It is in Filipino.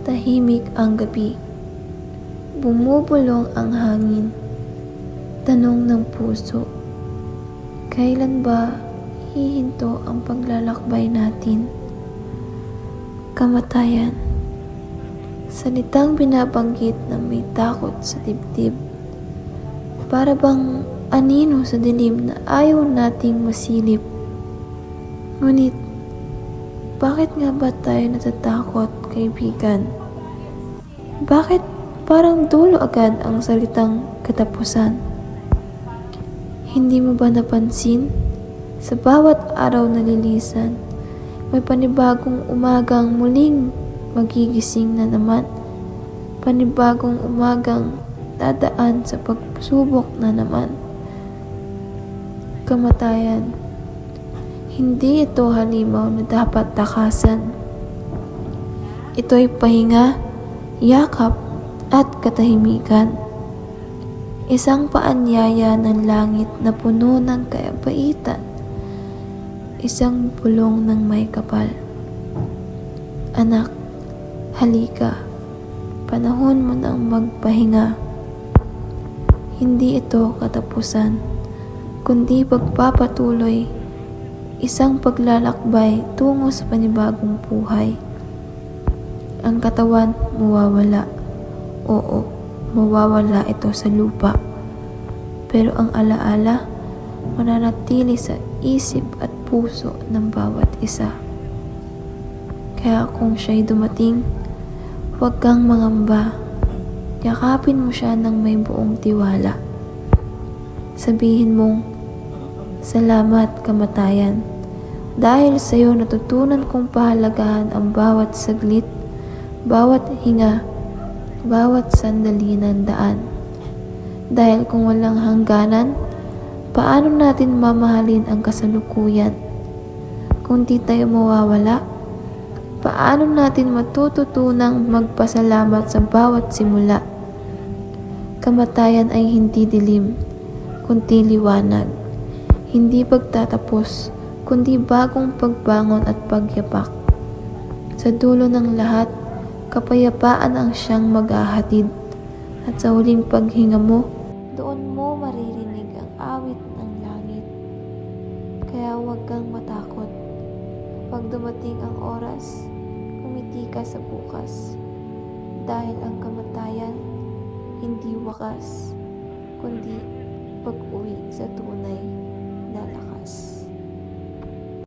Tahimik ang gabi. Bumubulong ang hangin. Tanong ng puso, kailan ba hihinto ang paglalakbay natin? Kamatayan. Salitang binabanggit na may takot sa dibdib. Para bang anino sa dilim na ayaw nating masilip. Ngunit, bakit nga ba tayo natatakot, kaibigan? Bakit parang dulo agad ang salitang katapusan? Hindi mo ba napansin? Sa bawat araw na lilisan, may panibagong umagang muling magigising na naman. Panibagong umagang dadaan sa pagsubok na naman. Kamatayan. Hindi ito halimaw na dapat takasan. Ito'y pahinga, yakap, at katahimikan. Isang paanyaya ng langit na puno ng kabaitan. Isang bulong ng may kapal. Anak, halika. Panahon mo nang magpahinga. Hindi ito katapusan, kundi pagpapatuloy. Isang paglalakbay tungo sa panibagong buhay. Ang katawan mawawala. Oo, mawawala ito sa lupa. Pero ang alaala, mananatili sa isip at puso ng bawat isa. Kaya kung siya'y dumating, huwag kang mangamba. Yakapin mo siya ng may buong tiwala. Sabihin mong, salamat kamatayan. Dahil sa iyo natutunan kong pahalagahan ang bawat saglit, bawat hinga, bawat sandali ng daan. Dahil kung walang hangganan, paano natin mamahalin ang kasalukuyan? Kung di tayo mawawala, paano natin matututunang magpasalamat sa bawat simula? Kamatayan ay hindi dilim, kundi liwanag. Hindi pagtatapos, kundi bagong pagbangon at pagyapak. Sa dulo ng lahat, kapayapaan ang siyang maghahatid. At sa huling paghinga mo, doon mo maririnig ang awit ng langit. Kaya huwag kang matakot. Pag dumating ang oras, umiti ka sa bukas. Dahil ang kamatayan, hindi wakas, kundi pag-uwi sa tunay na lakas.